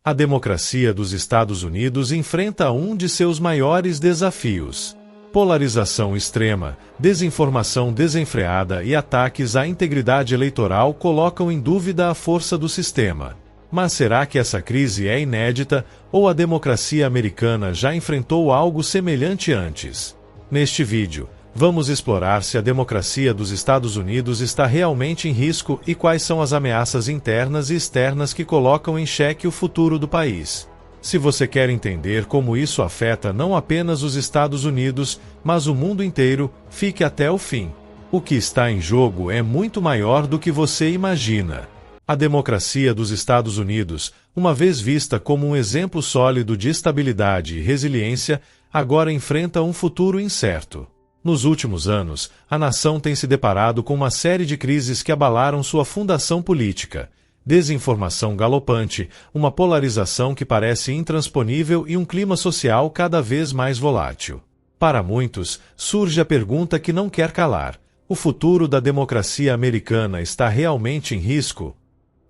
A democracia dos Estados Unidos enfrenta um de seus maiores desafios. Polarização extrema, desinformação desenfreada e ataques à integridade eleitoral colocam em dúvida a força do sistema. Mas será que essa crise é inédita, ou a democracia americana já enfrentou algo semelhante antes? Neste vídeo, vamos explorar se a democracia dos Estados Unidos está realmente em risco e quais são as ameaças internas e externas que colocam em xeque o futuro do país. Se você quer entender como isso afeta não apenas os Estados Unidos, mas o mundo inteiro, fique até o fim. O que está em jogo é muito maior do que você imagina. A democracia dos Estados Unidos, uma vez vista como um exemplo sólido de estabilidade e resiliência, agora enfrenta um futuro incerto. Nos últimos anos, a nação tem se deparado com uma série de crises que abalaram sua fundação política. Desinformação galopante, uma polarização que parece intransponível e um clima social cada vez mais volátil. Para muitos, surge a pergunta que não quer calar: o futuro da democracia americana está realmente em risco?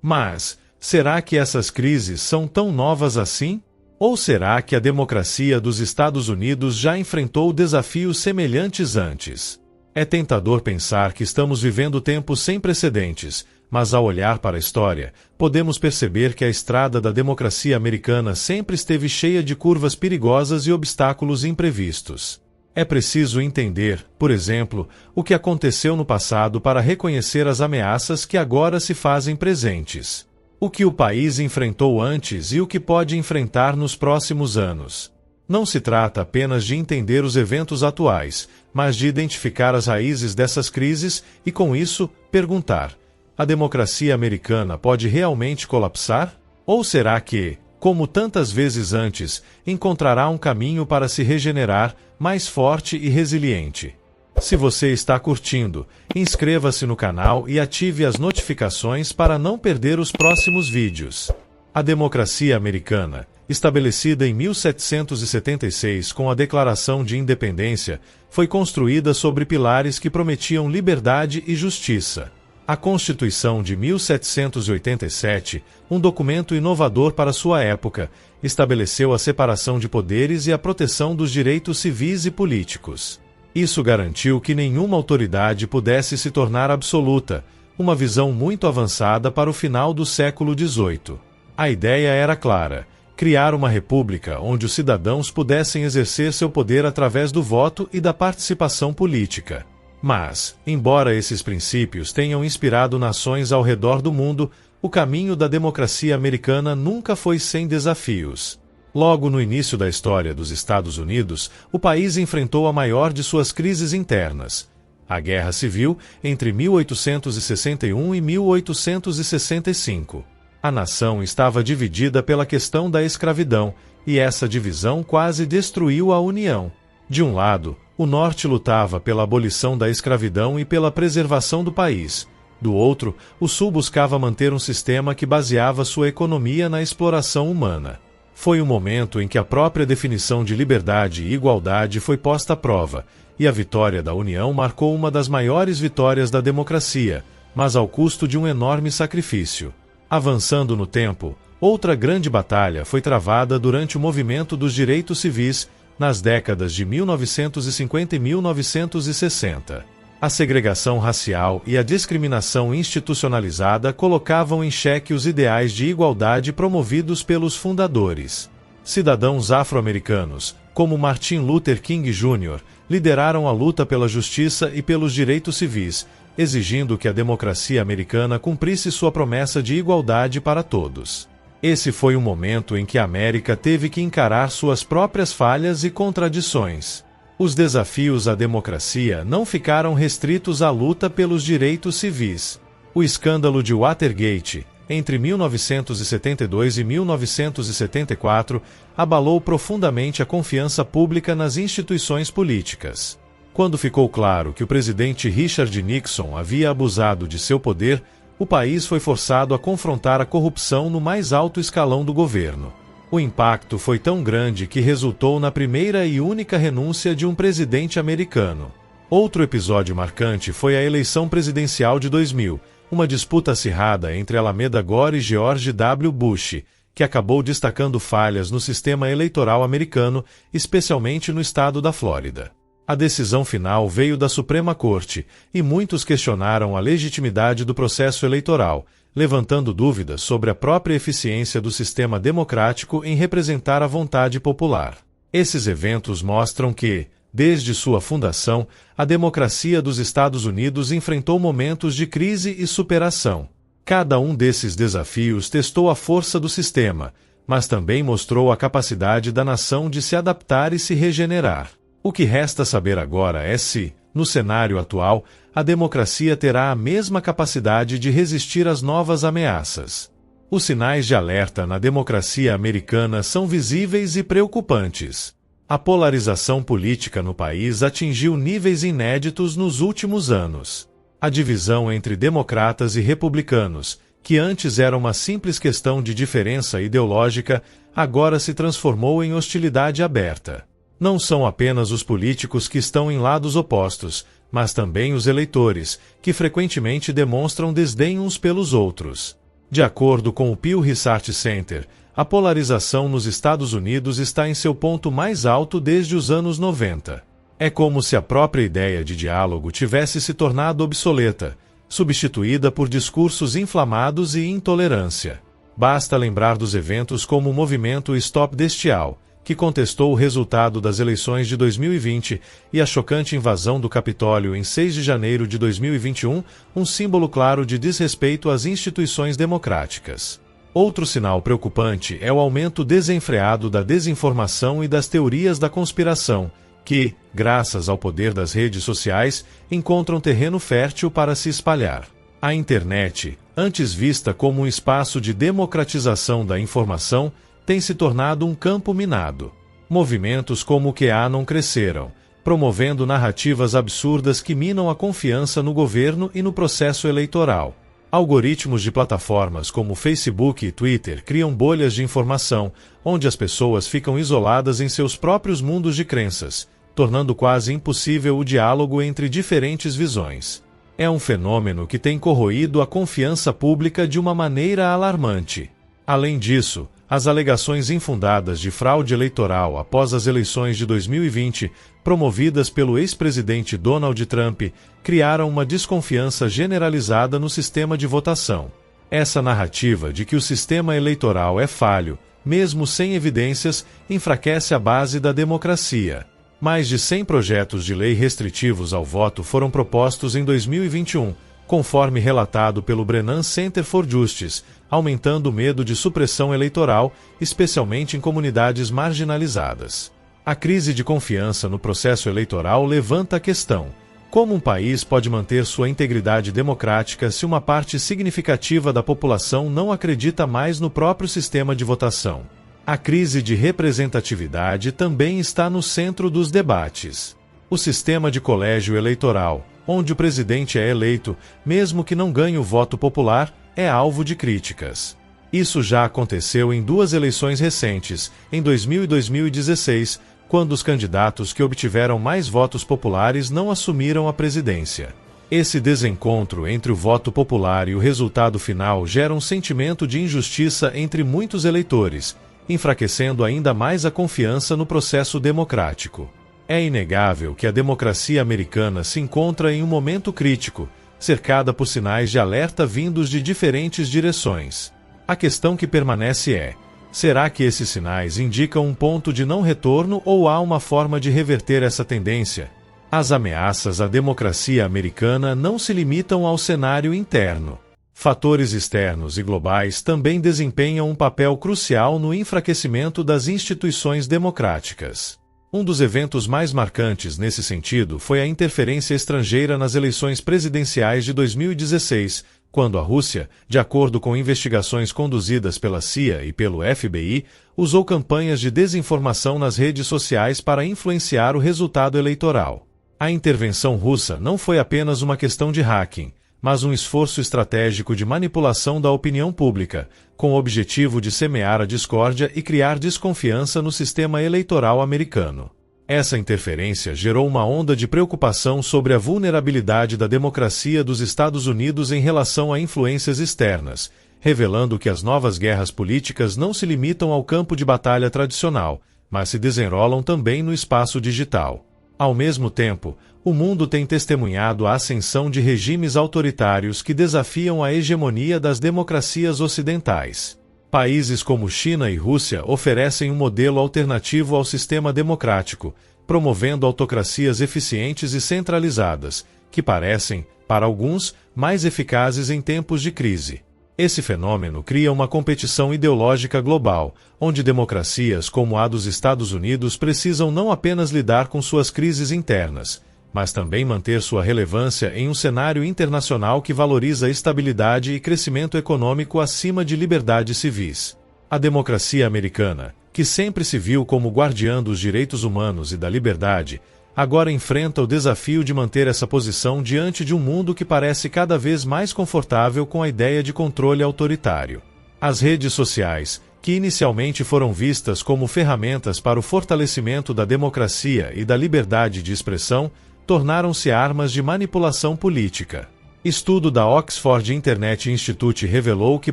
Mas, será que essas crises são tão novas assim? Ou será que a democracia dos Estados Unidos já enfrentou desafios semelhantes antes? É tentador pensar que estamos vivendo tempos sem precedentes, mas ao olhar para a história, podemos perceber que a estrada da democracia americana sempre esteve cheia de curvas perigosas e obstáculos imprevistos. É preciso entender, por exemplo, o que aconteceu no passado para reconhecer as ameaças que agora se fazem presentes. O que o país enfrentou antes e o que pode enfrentar nos próximos anos. Não se trata apenas de entender os eventos atuais, mas de identificar as raízes dessas crises e, com isso, perguntar: a democracia americana pode realmente colapsar? Ou será que, como tantas vezes antes, encontrará um caminho para se regenerar, mais forte e resiliente? Se você está curtindo, inscreva-se no canal e ative as notificações para não perder os próximos vídeos. A democracia americana, estabelecida em 1776 com a Declaração de Independência, foi construída sobre pilares que prometiam liberdade e justiça. A Constituição de 1787, um documento inovador para sua época, estabeleceu a separação de poderes e a proteção dos direitos civis e políticos. Isso garantiu que nenhuma autoridade pudesse se tornar absoluta, uma visão muito avançada para o final do século XVIII. A ideia era clara: criar uma república onde os cidadãos pudessem exercer seu poder através do voto e da participação política. Mas, embora esses princípios tenham inspirado nações ao redor do mundo, o caminho da democracia americana nunca foi sem desafios. Logo no início da história dos Estados Unidos, o país enfrentou a maior de suas crises internas: a Guerra Civil entre 1861 e 1865. A nação estava dividida pela questão da escravidão, e essa divisão quase destruiu a União. De um lado, o Norte lutava pela abolição da escravidão e pela preservação do país. Do outro, o Sul buscava manter um sistema que baseava sua economia na exploração humana. Foi um momento em que a própria definição de liberdade e igualdade foi posta à prova, e a vitória da União marcou uma das maiores vitórias da democracia, mas ao custo de um enorme sacrifício. Avançando no tempo, outra grande batalha foi travada durante o movimento dos direitos civis, nas décadas de 1950 e 1960. A segregação racial e a discriminação institucionalizada colocavam em xeque os ideais de igualdade promovidos pelos fundadores. Cidadãos afro-americanos, como Martin Luther King Jr., lideraram a luta pela justiça e pelos direitos civis, exigindo que a democracia americana cumprisse sua promessa de igualdade para todos. Esse foi um momento em que a América teve que encarar suas próprias falhas e contradições. Os desafios à democracia não ficaram restritos à luta pelos direitos civis. O escândalo de Watergate, entre 1972 e 1974, abalou profundamente a confiança pública nas instituições políticas. Quando ficou claro que o presidente Richard Nixon havia abusado de seu poder, o país foi forçado a confrontar a corrupção no mais alto escalão do governo. O impacto foi tão grande que resultou na primeira e única renúncia de um presidente americano. Outro episódio marcante foi a eleição presidencial de 2000, uma disputa acirrada entre Alameda Gore e George W. Bush, que acabou destacando falhas no sistema eleitoral americano, especialmente no estado da Flórida. A decisão final veio da Suprema Corte, e muitos questionaram a legitimidade do processo eleitoral, levantando dúvidas sobre a própria eficiência do sistema democrático em representar a vontade popular. Esses eventos mostram que, desde sua fundação, a democracia dos Estados Unidos enfrentou momentos de crise e superação. Cada um desses desafios testou a força do sistema, mas também mostrou a capacidade da nação de se adaptar e se regenerar. O que resta saber agora é se, no cenário atual, a democracia terá a mesma capacidade de resistir às novas ameaças. Os sinais de alerta na democracia americana são visíveis e preocupantes. A polarização política no país atingiu níveis inéditos nos últimos anos. A divisão entre democratas e republicanos, que antes era uma simples questão de diferença ideológica, agora se transformou em hostilidade aberta. Não são apenas os políticos que estão em lados opostos, mas também os eleitores, que frequentemente demonstram desdém uns pelos outros. De acordo com o Pew Research Center, a polarização nos Estados Unidos está em seu ponto mais alto desde os anos 90. É como se a própria ideia de diálogo tivesse se tornado obsoleta, substituída por discursos inflamados e intolerância. Basta lembrar dos eventos como o movimento Stop the Steal, que contestou o resultado das eleições de 2020, e a chocante invasão do Capitólio em 6 de janeiro de 2021, um símbolo claro de desrespeito às instituições democráticas. Outro sinal preocupante é o aumento desenfreado da desinformação e das teorias da conspiração, que, graças ao poder das redes sociais, encontram terreno fértil para se espalhar. A internet, antes vista como um espaço de democratização da informação, tem se tornado um campo minado. Movimentos como o QAnon cresceram, promovendo narrativas absurdas que minam a confiança no governo e no processo eleitoral. Algoritmos de plataformas como Facebook e Twitter criam bolhas de informação, onde as pessoas ficam isoladas em seus próprios mundos de crenças, tornando quase impossível o diálogo entre diferentes visões. É um fenômeno que tem corroído a confiança pública de uma maneira alarmante. Além disso, as alegações infundadas de fraude eleitoral após as eleições de 2020, promovidas pelo ex-presidente Donald Trump, criaram uma desconfiança generalizada no sistema de votação. Essa narrativa de que o sistema eleitoral é falho, mesmo sem evidências, enfraquece a base da democracia. Mais de 100 projetos de lei restritivos ao voto foram propostos em 2021, conforme relatado pelo Brennan Center for Justice, aumentando o medo de supressão eleitoral, especialmente em comunidades marginalizadas. A crise de confiança no processo eleitoral levanta a questão: como um país pode manter sua integridade democrática se uma parte significativa da população não acredita mais no próprio sistema de votação? A crise de representatividade também está no centro dos debates. O sistema de colégio eleitoral, onde o presidente é eleito, mesmo que não ganhe o voto popular, é alvo de críticas. Isso já aconteceu em duas eleições recentes, em 2000 e 2016, quando os candidatos que obtiveram mais votos populares não assumiram a presidência. Esse desencontro entre o voto popular e o resultado final gera um sentimento de injustiça entre muitos eleitores, enfraquecendo ainda mais a confiança no processo democrático. É inegável que a democracia americana se encontra em um momento crítico, cercada por sinais de alerta vindos de diferentes direções. A questão que permanece é: será que esses sinais indicam um ponto de não retorno ou há uma forma de reverter essa tendência? As ameaças à democracia americana não se limitam ao cenário interno. Fatores externos e globais também desempenham um papel crucial no enfraquecimento das instituições democráticas. Um dos eventos mais marcantes nesse sentido foi a interferência estrangeira nas eleições presidenciais de 2016, quando a Rússia, de acordo com investigações conduzidas pela CIA e pelo FBI, usou campanhas de desinformação nas redes sociais para influenciar o resultado eleitoral. A intervenção russa não foi apenas uma questão de hacking, mas um esforço estratégico de manipulação da opinião pública, com o objetivo de semear a discórdia e criar desconfiança no sistema eleitoral americano. Essa interferência gerou uma onda de preocupação sobre a vulnerabilidade da democracia dos Estados Unidos em relação a influências externas, revelando que as novas guerras políticas não se limitam ao campo de batalha tradicional, mas se desenrolam também no espaço digital. Ao mesmo tempo, o mundo tem testemunhado a ascensão de regimes autoritários que desafiam a hegemonia das democracias ocidentais. Países como China e Rússia oferecem um modelo alternativo ao sistema democrático, promovendo autocracias eficientes e centralizadas, que parecem, para alguns, mais eficazes em tempos de crise. Esse fenômeno cria uma competição ideológica global, onde democracias como a dos Estados Unidos precisam não apenas lidar com suas crises internas, mas também manter sua relevância em um cenário internacional que valoriza estabilidade e crescimento econômico acima de liberdades civis. A democracia americana, que sempre se viu como guardiã dos direitos humanos e da liberdade, agora enfrenta o desafio de manter essa posição diante de um mundo que parece cada vez mais confortável com a ideia de controle autoritário. As redes sociais, que inicialmente foram vistas como ferramentas para o fortalecimento da democracia e da liberdade de expressão, tornaram-se armas de manipulação política. Estudo da Oxford Internet Institute revelou que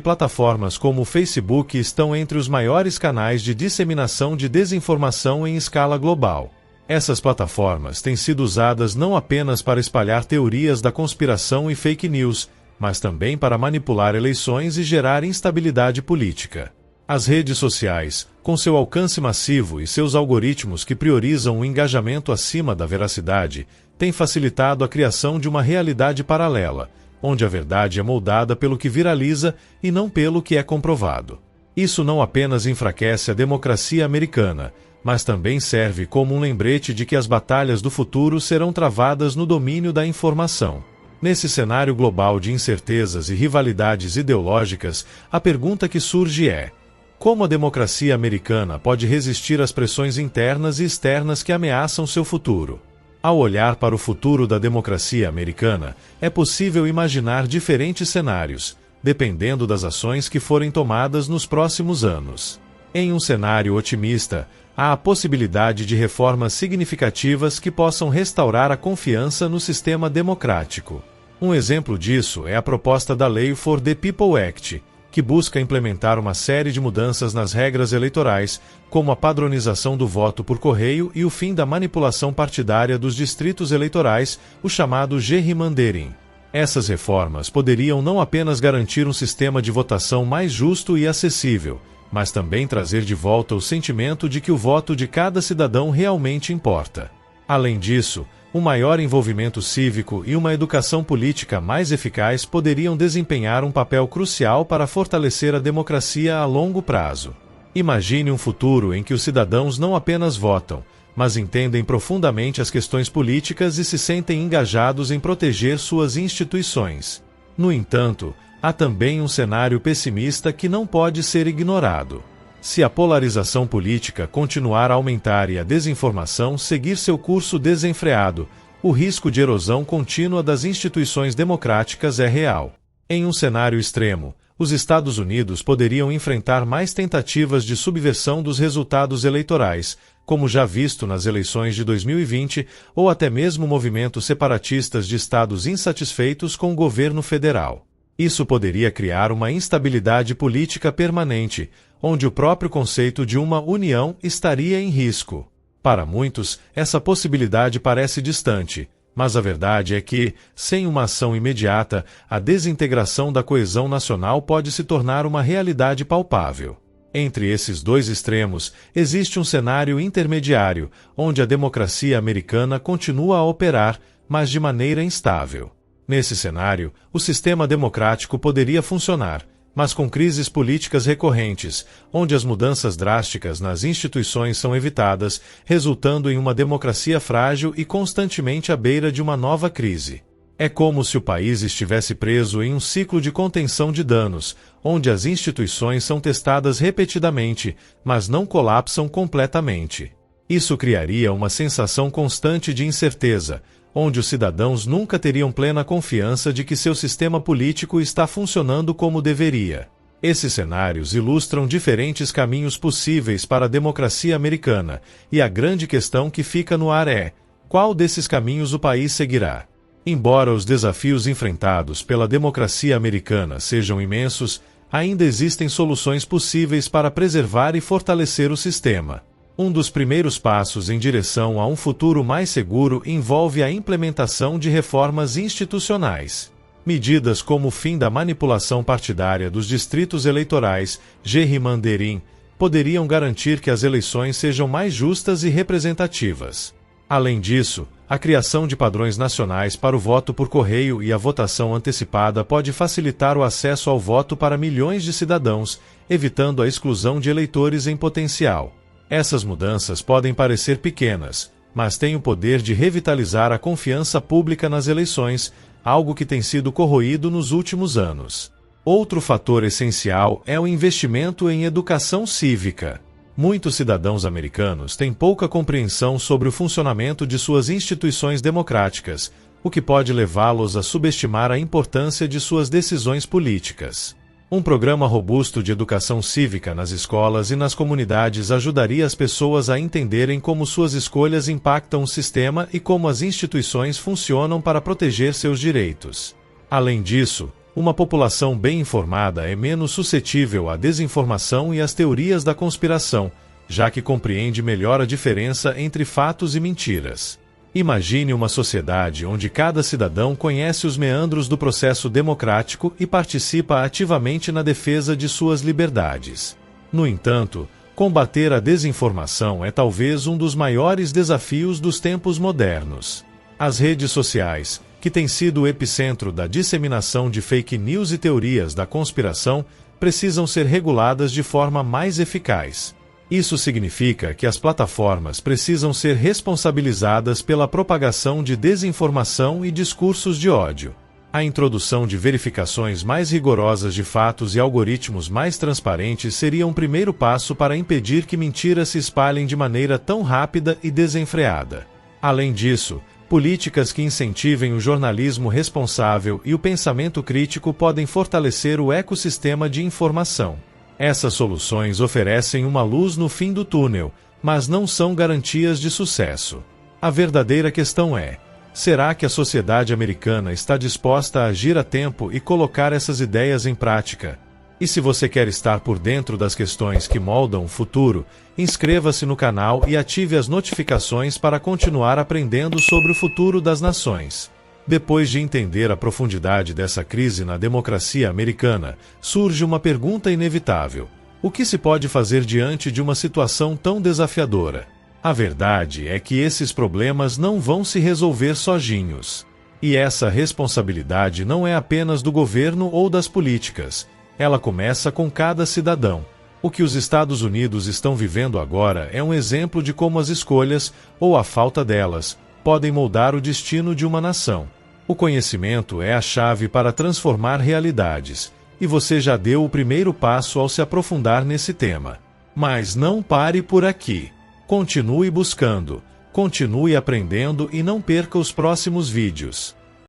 plataformas como o Facebook estão entre os maiores canais de disseminação de desinformação em escala global. Essas plataformas têm sido usadas não apenas para espalhar teorias da conspiração e fake news, mas também para manipular eleições e gerar instabilidade política. As redes sociais, com seu alcance massivo e seus algoritmos que priorizam o engajamento acima da veracidade, têm facilitado a criação de uma realidade paralela, onde a verdade é moldada pelo que viraliza e não pelo que é comprovado. Isso não apenas enfraquece a democracia americana, mas também serve como um lembrete de que as batalhas do futuro serão travadas no domínio da informação. Nesse cenário global de incertezas e rivalidades ideológicas, a pergunta que surge é: como a democracia americana pode resistir às pressões internas e externas que ameaçam seu futuro? Ao olhar para o futuro da democracia americana, é possível imaginar diferentes cenários, dependendo das ações que forem tomadas nos próximos anos. Em um cenário otimista, há a possibilidade de reformas significativas que possam restaurar a confiança no sistema democrático. Um exemplo disso é a proposta da Lei for the People Act, que busca implementar uma série de mudanças nas regras eleitorais, como a padronização do voto por correio e o fim da manipulação partidária dos distritos eleitorais, o chamado gerrymandering. Essas reformas poderiam não apenas garantir um sistema de votação mais justo e acessível, mas também trazer de volta o sentimento de que o voto de cada cidadão realmente importa. Além disso, um maior envolvimento cívico e uma educação política mais eficaz poderiam desempenhar um papel crucial para fortalecer a democracia a longo prazo. Imagine um futuro em que os cidadãos não apenas votam, mas entendem profundamente as questões políticas e se sentem engajados em proteger suas instituições. No entanto, há também um cenário pessimista que não pode ser ignorado. Se a polarização política continuar a aumentar e a desinformação seguir seu curso desenfreado, o risco de erosão contínua das instituições democráticas é real. Em um cenário extremo, os Estados Unidos poderiam enfrentar mais tentativas de subversão dos resultados eleitorais, como já visto nas eleições de 2020, ou até mesmo movimentos separatistas de estados insatisfeitos com o governo federal. Isso poderia criar uma instabilidade política permanente, onde o próprio conceito de uma união estaria em risco. Para muitos, essa possibilidade parece distante, mas a verdade é que, sem uma ação imediata, a desintegração da coesão nacional pode se tornar uma realidade palpável. Entre esses dois extremos, existe um cenário intermediário, onde a democracia americana continua a operar, mas de maneira instável. Nesse cenário, o sistema democrático poderia funcionar, mas com crises políticas recorrentes, onde as mudanças drásticas nas instituições são evitadas, resultando em uma democracia frágil e constantemente à beira de uma nova crise. É como se o país estivesse preso em um ciclo de contenção de danos, onde as instituições são testadas repetidamente, mas não colapsam completamente. Isso criaria uma sensação constante de incerteza, onde os cidadãos nunca teriam plena confiança de que seu sistema político está funcionando como deveria. Esses cenários ilustram diferentes caminhos possíveis para a democracia americana, e a grande questão que fica no ar é: qual desses caminhos o país seguirá? Embora os desafios enfrentados pela democracia americana sejam imensos, ainda existem soluções possíveis para preservar e fortalecer o sistema. Um dos primeiros passos em direção a um futuro mais seguro envolve a implementação de reformas institucionais. Medidas como o fim da manipulação partidária dos distritos eleitorais, gerrymandering, poderiam garantir que as eleições sejam mais justas e representativas. Além disso, a criação de padrões nacionais para o voto por correio e a votação antecipada pode facilitar o acesso ao voto para milhões de cidadãos, evitando a exclusão de eleitores em potencial. Essas mudanças podem parecer pequenas, mas têm o poder de revitalizar a confiança pública nas eleições, algo que tem sido corroído nos últimos anos. Outro fator essencial é o investimento em educação cívica. Muitos cidadãos americanos têm pouca compreensão sobre o funcionamento de suas instituições democráticas, o que pode levá-los a subestimar a importância de suas decisões políticas. Um programa robusto de educação cívica nas escolas e nas comunidades ajudaria as pessoas a entenderem como suas escolhas impactam o sistema e como as instituições funcionam para proteger seus direitos. Além disso, uma população bem informada é menos suscetível à desinformação e às teorias da conspiração, já que compreende melhor a diferença entre fatos e mentiras. Imagine uma sociedade onde cada cidadão conhece os meandros do processo democrático e participa ativamente na defesa de suas liberdades. No entanto, combater a desinformação é talvez um dos maiores desafios dos tempos modernos. As redes sociais, que têm sido o epicentro da disseminação de fake news e teorias da conspiração, precisam ser reguladas de forma mais eficaz. Isso significa que as plataformas precisam ser responsabilizadas pela propagação de desinformação e discursos de ódio. A introdução de verificações mais rigorosas de fatos e algoritmos mais transparentes seria um primeiro passo para impedir que mentiras se espalhem de maneira tão rápida e desenfreada. Além disso, políticas que incentivem o jornalismo responsável e o pensamento crítico podem fortalecer o ecossistema de informação. Essas soluções oferecem uma luz no fim do túnel, mas não são garantias de sucesso. A verdadeira questão é: será que a sociedade americana está disposta a agir a tempo e colocar essas ideias em prática? E se você quer estar por dentro das questões que moldam o futuro, inscreva-se no canal e ative as notificações para continuar aprendendo sobre o futuro das nações. Depois de entender a profundidade dessa crise na democracia americana, surge uma pergunta inevitável: o que se pode fazer diante de uma situação tão desafiadora? A verdade é que esses problemas não vão se resolver sozinhos. E essa responsabilidade não é apenas do governo ou das políticas. Ela começa com cada cidadão. O que os Estados Unidos estão vivendo agora é um exemplo de como as escolhas, ou a falta delas, podem moldar o destino de uma nação. O conhecimento é a chave para transformar realidades, e você já deu o primeiro passo ao se aprofundar nesse tema. Mas não pare por aqui. Continue buscando, continue aprendendo e não perca os próximos vídeos.